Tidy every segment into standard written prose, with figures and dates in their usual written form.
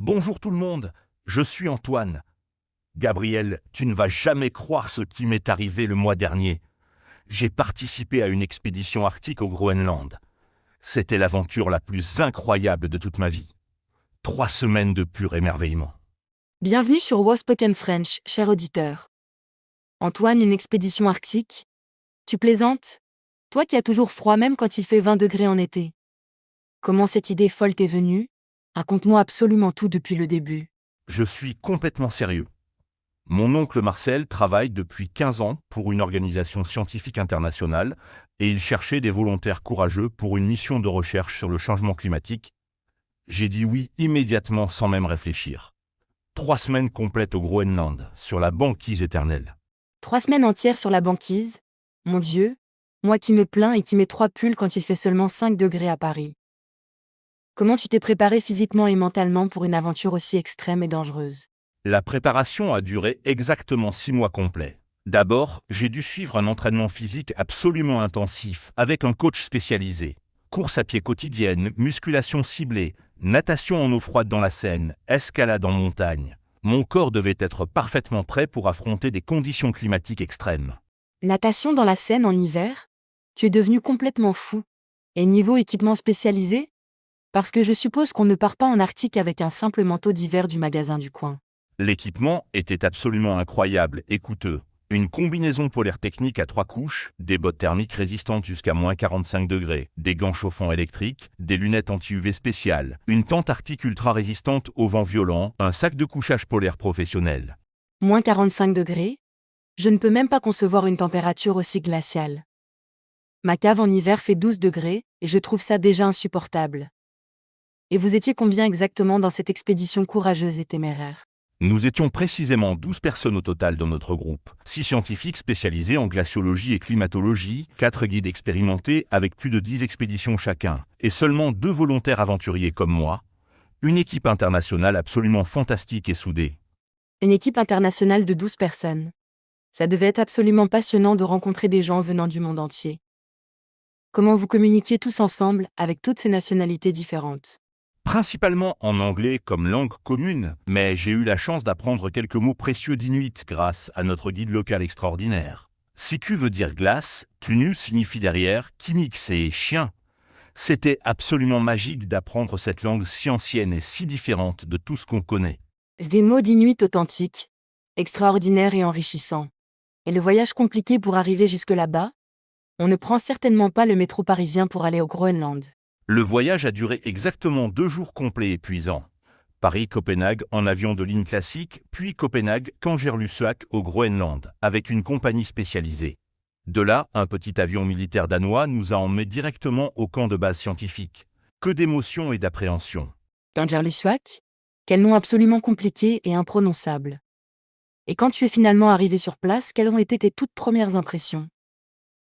Bonjour tout le monde, je suis Antoine. Gabriel, tu ne vas jamais croire ce qui m'est arrivé le mois dernier. J'ai participé à une expédition arctique au Groenland. C'était l'aventure la plus incroyable de toute ma vie. 3 semaines de pur émerveillement. Bienvenue sur Wospoken French, cher auditeur. Antoine, une expédition arctique? Tu plaisantes? Toi qui as toujours froid même quand il fait 20 degrés en été. Comment cette idée folle t'est venue? Raconte-moi absolument tout depuis le début. Je suis complètement sérieux. Mon oncle Marcel travaille depuis 15 ans pour une organisation scientifique internationale et il cherchait des volontaires courageux pour une mission de recherche sur le changement climatique. J'ai dit oui immédiatement sans même réfléchir. 3 semaines complètes au Groenland, sur la banquise éternelle. 3 semaines entières sur la banquise? Mon Dieu, moi qui me plains et qui mets 3 pulls quand il fait seulement 5 degrés à Paris. Comment tu t'es préparé physiquement et mentalement pour une aventure aussi extrême et dangereuse? La préparation a duré exactement 6 mois complets. D'abord, j'ai dû suivre un entraînement physique absolument intensif avec un coach spécialisé. Course à pied quotidienne, musculation ciblée, natation en eau froide dans la Seine, escalade en montagne. Mon corps devait être parfaitement prêt pour affronter des conditions climatiques extrêmes. Natation dans la Seine en hiver? Tu es devenu complètement fou. Et niveau équipement spécialisé? Parce que je suppose qu'on ne part pas en Arctique avec un simple manteau d'hiver du magasin du coin. L'équipement était absolument incroyable et coûteux. Une combinaison polaire technique à 3 couches, des bottes thermiques résistantes jusqu'à -45 degrés, des gants chauffants électriques, des lunettes anti-UV spéciales, une tente arctique ultra résistante au vent violent, un sac de couchage polaire professionnel. Moins 45 degrés? Je ne peux même pas concevoir une température aussi glaciale. Ma cave en hiver fait 12 degrés, et je trouve ça déjà insupportable. Et vous étiez combien exactement dans cette expédition courageuse et téméraire? Nous étions précisément 12 personnes au total dans notre groupe, 6 scientifiques spécialisés en glaciologie et climatologie, 4 guides expérimentés avec plus de 10 expéditions chacun, et seulement 2 volontaires aventuriers comme moi, une équipe internationale absolument fantastique et soudée. Une équipe internationale de 12 personnes. Ça devait être absolument passionnant de rencontrer des gens venant du monde entier. Comment vous communiquiez tous ensemble, avec toutes ces nationalités différentes? Principalement en anglais comme langue commune, mais j'ai eu la chance d'apprendre quelques mots précieux d'inuit grâce à notre guide local extraordinaire. Siku veut dire glace, Tunu signifie derrière, Kimik c'est chien. C'était absolument magique d'apprendre cette langue si ancienne et si différente de tout ce qu'on connaît. Des mots d'inuit authentiques, extraordinaires et enrichissants. Et le voyage compliqué pour arriver jusque là-bas? On ne prend certainement pas le métro parisien pour aller au Groenland. Le voyage a duré exactement 2 jours complets épuisants. Paris-Copenhague en avion de ligne classique, puis Copenhague-Kangerlussuaq au Groenland, avec une compagnie spécialisée. De là, un petit avion militaire danois nous a emmenés directement au camp de base scientifique. Que d'émotions et d'appréhension. Kangerlussuaq? Quel nom absolument compliqué et imprononçable. Et quand tu es finalement arrivé sur place, quelles ont été tes toutes premières impressions?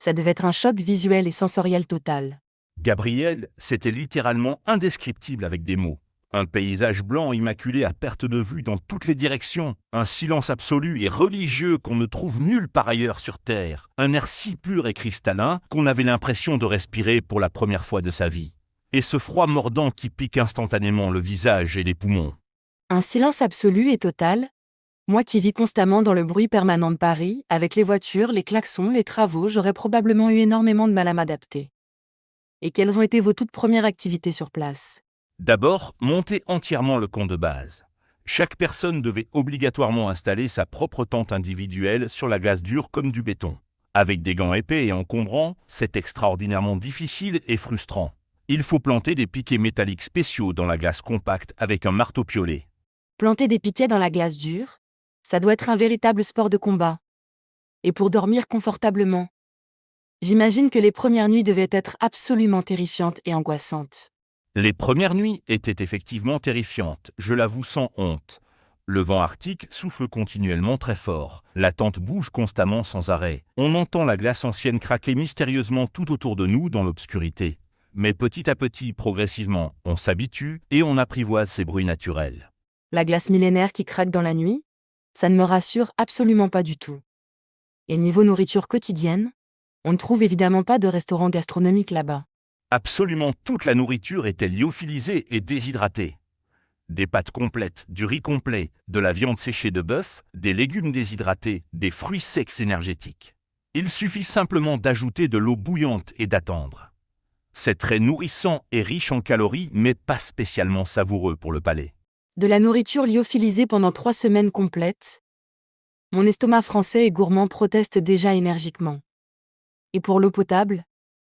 Ça devait être un choc visuel et sensoriel total. Gabriel, c'était littéralement indescriptible avec des mots. Un paysage blanc immaculé à perte de vue dans toutes les directions, un silence absolu et religieux qu'on ne trouve nulle part ailleurs sur Terre, un air si pur et cristallin qu'on avait l'impression de respirer pour la première fois de sa vie. Et ce froid mordant qui pique instantanément le visage et les poumons. Un silence absolu et total? Moi qui vis constamment dans le bruit permanent de Paris, avec les voitures, les klaxons, les travaux, j'aurais probablement eu énormément de mal à m'adapter. Et quelles ont été vos toutes premières activités sur place? D'abord, monter entièrement le camp de base. Chaque personne devait obligatoirement installer sa propre tente individuelle sur la glace dure comme du béton. Avec des gants épais et encombrants, c'est extraordinairement difficile et frustrant. Il faut planter des piquets métalliques spéciaux dans la glace compacte avec un marteau-piolé. Planter des piquets dans la glace dure? Ça doit être un véritable sport de combat. Et pour dormir confortablement? J'imagine que les premières nuits devaient être absolument terrifiantes et angoissantes. Les premières nuits étaient effectivement terrifiantes, je l'avoue sans honte. Le vent arctique souffle continuellement très fort. La tente bouge constamment sans arrêt. On entend la glace ancienne craquer mystérieusement tout autour de nous dans l'obscurité. Mais petit à petit, progressivement, on s'habitue et on apprivoise ces bruits naturels. La glace millénaire qui craque dans la nuit? Ça ne me rassure absolument pas du tout. Et niveau nourriture quotidienne? On ne trouve évidemment pas de restaurant gastronomique là-bas. Absolument toute la nourriture était lyophilisée et déshydratée. Des pâtes complètes, du riz complet, de la viande séchée de bœuf, des légumes déshydratés, des fruits secs énergétiques. Il suffit simplement d'ajouter de l'eau bouillante et d'attendre. C'est très nourrissant et riche en calories, mais pas spécialement savoureux pour le palais. De la nourriture lyophilisée pendant 3 semaines complètes. Mon estomac français et gourmand proteste déjà énergiquement. Et pour l'eau potable,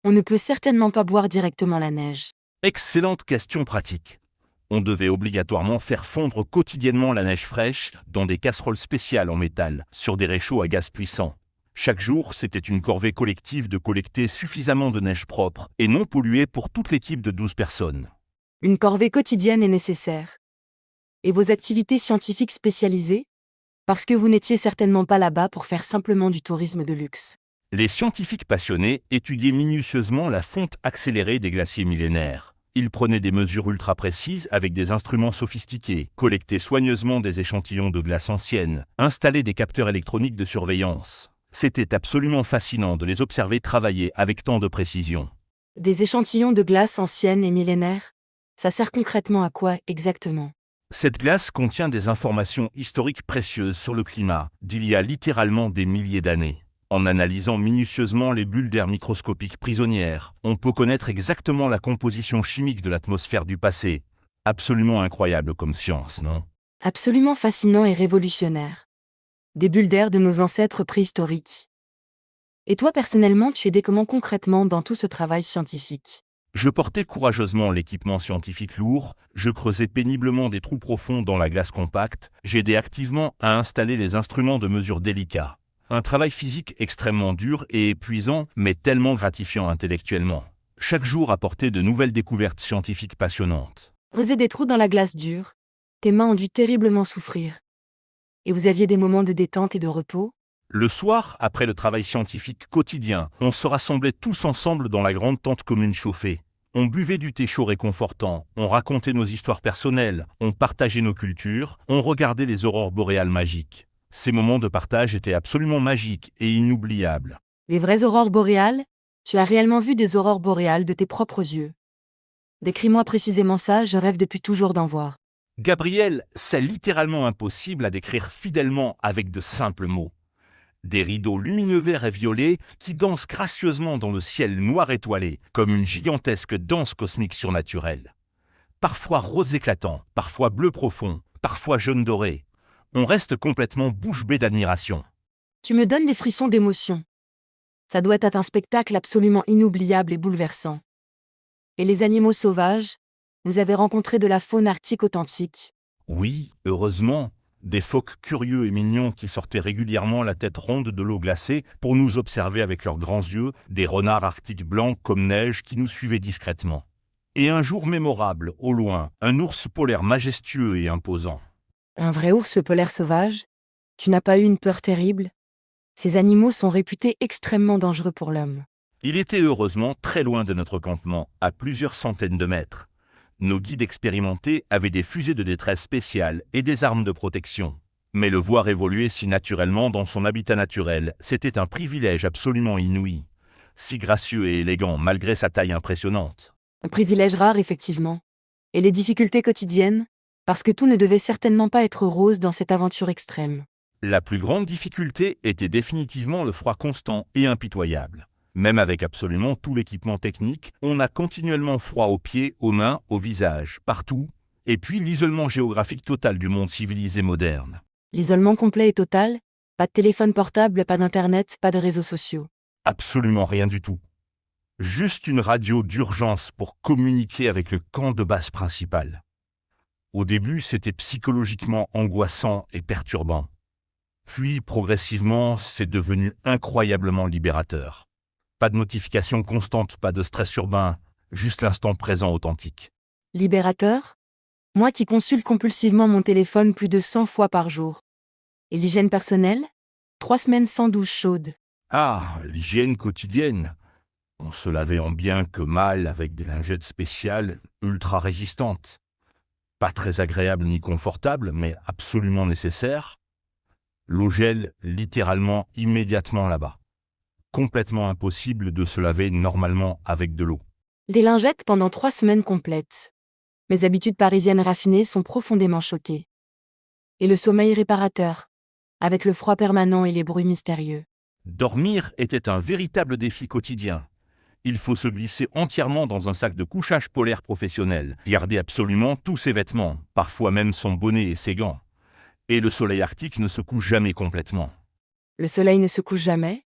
on ne peut certainement pas boire directement la neige. Excellente question pratique. On devait obligatoirement faire fondre quotidiennement la neige fraîche dans des casseroles spéciales en métal, sur des réchauds à gaz puissant. Chaque jour, c'était une corvée collective de collecter suffisamment de neige propre et non polluée pour toute l'équipe de 12 personnes. Une corvée quotidienne est nécessaire. Et vos activités scientifiques spécialisées? Parce que vous n'étiez certainement pas là-bas pour faire simplement du tourisme de luxe. Les scientifiques passionnés étudiaient minutieusement la fonte accélérée des glaciers millénaires. Ils prenaient des mesures ultra précises avec des instruments sophistiqués, collectaient soigneusement des échantillons de glace ancienne, installaient des capteurs électroniques de surveillance. C'était absolument fascinant de les observer travailler avec tant de précision. Des échantillons de glace ancienne et millénaire? Ça sert concrètement à quoi exactement? Cette glace contient des informations historiques précieuses sur le climat d'il y a littéralement des milliers d'années. En analysant minutieusement les bulles d'air microscopiques prisonnières, on peut connaître exactement la composition chimique de l'atmosphère du passé. Absolument incroyable comme science, non? Absolument fascinant et révolutionnaire. Des bulles d'air de nos ancêtres préhistoriques. Et toi personnellement, tu aidais comment concrètement dans tout ce travail scientifique? Je portais courageusement l'équipement scientifique lourd, je creusais péniblement des trous profonds dans la glace compacte, j'aidais activement à installer les instruments de mesure délicats. Un travail physique extrêmement dur et épuisant, mais tellement gratifiant intellectuellement. Chaque jour apportait de nouvelles découvertes scientifiques passionnantes. Creuser des trous dans la glace dure. Tes mains ont dû terriblement souffrir. Et vous aviez des moments de détente et de repos? Le soir, après le travail scientifique quotidien, on se rassemblait tous ensemble dans la grande tente commune chauffée. On buvait du thé chaud réconfortant, on racontait nos histoires personnelles, on partageait nos cultures, on regardait les aurores boréales magiques. Ces moments de partage étaient absolument magiques et inoubliables. Les vraies aurores boréales? Tu as réellement vu des aurores boréales de tes propres yeux? Décris-moi précisément ça, je rêve depuis toujours d'en voir. Gabriel, c'est littéralement impossible à décrire fidèlement avec de simples mots. Des rideaux lumineux verts et violets qui dansent gracieusement dans le ciel noir étoilé, comme une gigantesque danse cosmique surnaturelle. Parfois rose éclatant, parfois bleu profond, parfois jaune doré. On reste complètement bouche bée d'admiration. Tu me donnes des frissons d'émotion. Ça doit être un spectacle absolument inoubliable et bouleversant. Et les animaux sauvages? Vous avez rencontré de la faune arctique authentique? Oui, heureusement, des phoques curieux et mignons qui sortaient régulièrement la tête ronde de l'eau glacée pour nous observer avec leurs grands yeux, des renards arctiques blancs comme neige qui nous suivaient discrètement. Et un jour mémorable, au loin, un ours polaire majestueux et imposant. Un vrai ours polaire sauvage? Tu n'as pas eu une peur terrible? Ces animaux sont réputés extrêmement dangereux pour l'homme. Il était heureusement très loin de notre campement, à plusieurs centaines de mètres. Nos guides expérimentés avaient des fusées de détresse spéciales et des armes de protection. Mais le voir évoluer si naturellement dans son habitat naturel, c'était un privilège absolument inouï. Si gracieux et élégant malgré sa taille impressionnante. Un privilège rare, effectivement. Et les difficultés quotidiennes? Parce que tout ne devait certainement pas être rose dans cette aventure extrême. La plus grande difficulté était définitivement le froid constant et impitoyable. Même avec absolument tout l'équipement technique, on a continuellement froid aux pieds, aux mains, au visage, partout. Et puis l'isolement géographique total du monde civilisé moderne. L'isolement complet et total? Pas de téléphone portable, pas d'internet, pas de réseaux sociaux. Absolument rien du tout. Juste une radio d'urgence pour communiquer avec le camp de base principal. Au début, c'était psychologiquement angoissant et perturbant. Puis, progressivement, c'est devenu incroyablement libérateur. Pas de notifications constantes, pas de stress urbain, juste l'instant présent authentique. Libérateur? Moi qui consulte compulsivement mon téléphone plus de 100 fois par jour. Et l'hygiène personnelle? 3 semaines sans douche chaude. Ah, l'hygiène quotidienne. On se lavait en bien que mal avec des lingettes spéciales ultra résistantes. Pas très agréable ni confortable, mais absolument nécessaire. L'eau gèle littéralement immédiatement là-bas. Complètement impossible de se laver normalement avec de l'eau. Des lingettes pendant 3 semaines complètes. Mes habitudes parisiennes raffinées sont profondément choquées. Et le sommeil réparateur, avec le froid permanent et les bruits mystérieux. Dormir était un véritable défi quotidien. Il faut se glisser entièrement dans un sac de couchage polaire professionnel, garder absolument tous ses vêtements, parfois même son bonnet et ses gants. Et le soleil arctique ne se couche jamais complètement. Le soleil ne se couche jamais?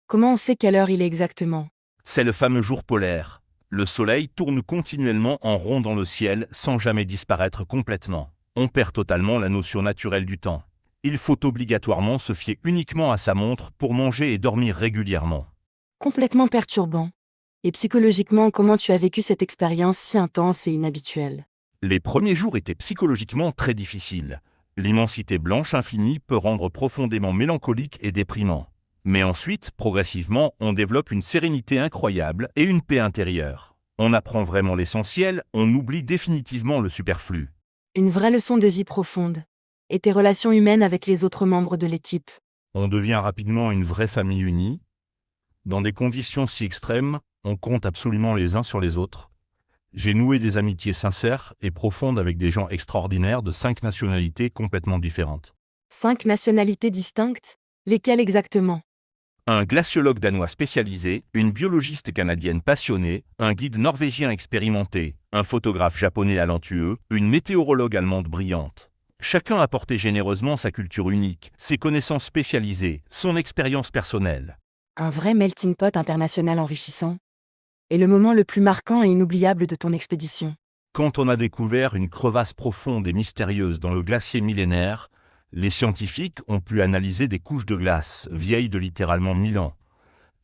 Comment on sait quelle heure il est exactement? C'est le fameux jour polaire. Le soleil tourne continuellement en rond dans le ciel sans jamais disparaître complètement. On perd totalement la notion naturelle du temps. Il faut obligatoirement se fier uniquement à sa montre pour manger et dormir régulièrement. Complètement perturbant. Et psychologiquement, comment tu as vécu cette expérience si intense et inhabituelle? Les premiers jours étaient psychologiquement très difficiles. L'immensité blanche infinie peut rendre profondément mélancolique et déprimant. Mais ensuite, progressivement, on développe une sérénité incroyable et une paix intérieure. On apprend vraiment l'essentiel, on oublie définitivement le superflu. Une vraie leçon de vie profonde. Et tes relations humaines avec les autres membres de l'équipe? On devient rapidement une vraie famille unie. Dans des conditions si extrêmes, on compte absolument les uns sur les autres. J'ai noué des amitiés sincères et profondes avec des gens extraordinaires de 5 nationalités complètement différentes. 5 nationalités distinctes? Lesquelles exactement? Un glaciologue danois spécialisé, une biologiste canadienne passionnée, un guide norvégien expérimenté, un photographe japonais talentueux, une météorologue allemande brillante. Chacun apportait généreusement sa culture unique, ses connaissances spécialisées, son expérience personnelle. Un vrai melting pot international enrichissant. Et le moment le plus marquant et inoubliable de ton expédition? Quand on a découvert une crevasse profonde et mystérieuse dans le glacier millénaire, les scientifiques ont pu analyser des couches de glace vieilles de littéralement 1000 ans.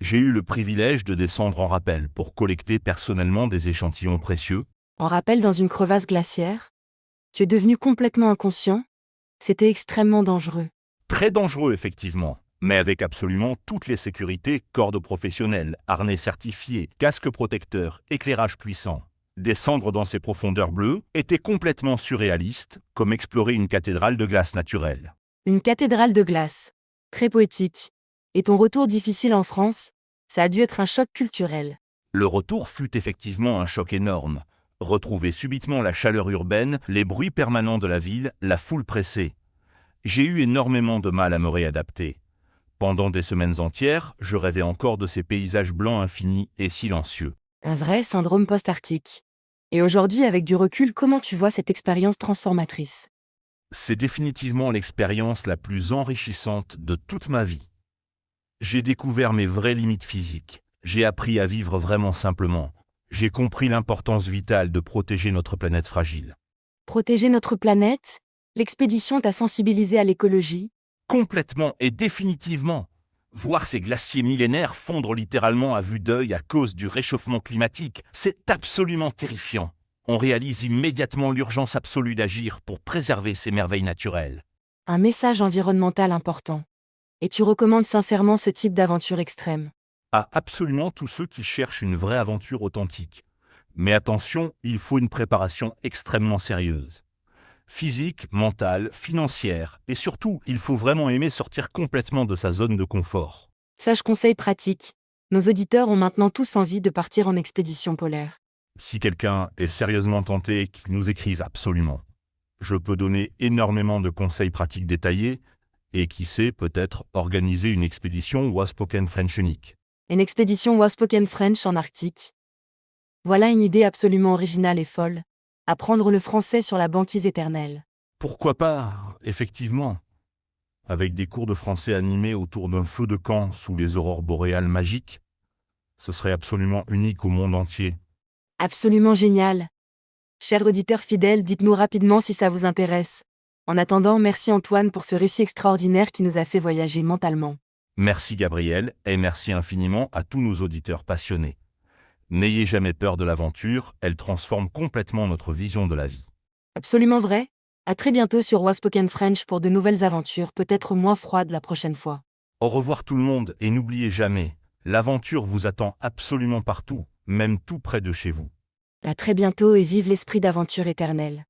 J'ai eu le privilège de descendre en rappel pour collecter personnellement des échantillons précieux. En rappel dans une crevasse glaciaire? Tu es devenu complètement inconscient? C'était extrêmement dangereux. Très dangereux effectivement, mais avec absolument toutes les sécurités, cordes professionnelles, harnais certifiés, casques protecteurs, éclairage puissant. Descendre dans ces profondeurs bleues était complètement surréaliste, comme explorer une cathédrale de glace naturelle. Une cathédrale de glace. Très poétique. Et ton retour difficile en France? Ça a dû être un choc culturel. Le retour fut effectivement un choc énorme. Retrouver subitement la chaleur urbaine, les bruits permanents de la ville, la foule pressée. J'ai eu énormément de mal à me réadapter. Pendant des semaines entières, je rêvais encore de ces paysages blancs infinis et silencieux. Un vrai syndrome post-arctique. Et aujourd'hui, avec du recul, comment tu vois cette expérience transformatrice? C'est définitivement l'expérience la plus enrichissante de toute ma vie. J'ai découvert mes vraies limites physiques. J'ai appris à vivre vraiment simplement. J'ai compris l'importance vitale de protéger notre planète fragile. Protéger notre planète? L'expédition t'a sensibilisé à l'écologie? Complètement et définitivement. Voir ces glaciers millénaires fondre littéralement à vue d'œil à cause du réchauffement climatique, c'est absolument terrifiant. On réalise immédiatement l'urgence absolue d'agir pour préserver ces merveilles naturelles. Un message environnemental important. Et tu recommandes sincèrement ce type d'aventure extrême? À absolument tous ceux qui cherchent une vraie aventure authentique. Mais attention, il faut une préparation extrêmement sérieuse. Physique, mentale, financière, et surtout, il faut vraiment aimer sortir complètement de sa zone de confort. Sage conseil pratique. Nos auditeurs ont maintenant tous envie de partir en expédition polaire. Si quelqu'un est sérieusement tenté, qu'il nous écrive absolument. Je peux donner énormément de conseils pratiques détaillés, et qui sait, peut-être organiser une expédition Waspoken French unique. Une expédition Waspoken French en Arctique. Voilà une idée absolument originale et folle. Apprendre le français sur la banquise éternelle. Pourquoi pas, effectivement. Avec des cours de français animés autour d'un feu de camp sous les aurores boréales magiques, ce serait absolument unique au monde entier. Absolument génial. Chers auditeurs fidèles, dites-nous rapidement si ça vous intéresse. En attendant, merci Antoine pour ce récit extraordinaire qui nous a fait voyager mentalement. Merci Gabriel, et merci infiniment à tous nos auditeurs passionnés. N'ayez jamais peur de l'aventure, elle transforme complètement notre vision de la vie. Absolument vrai. À très bientôt sur Waspoken French pour de nouvelles aventures, peut-être moins froides la prochaine fois. Au revoir tout le monde, et n'oubliez jamais, l'aventure vous attend absolument partout, même tout près de chez vous. À très bientôt et vive l'esprit d'aventure éternelle.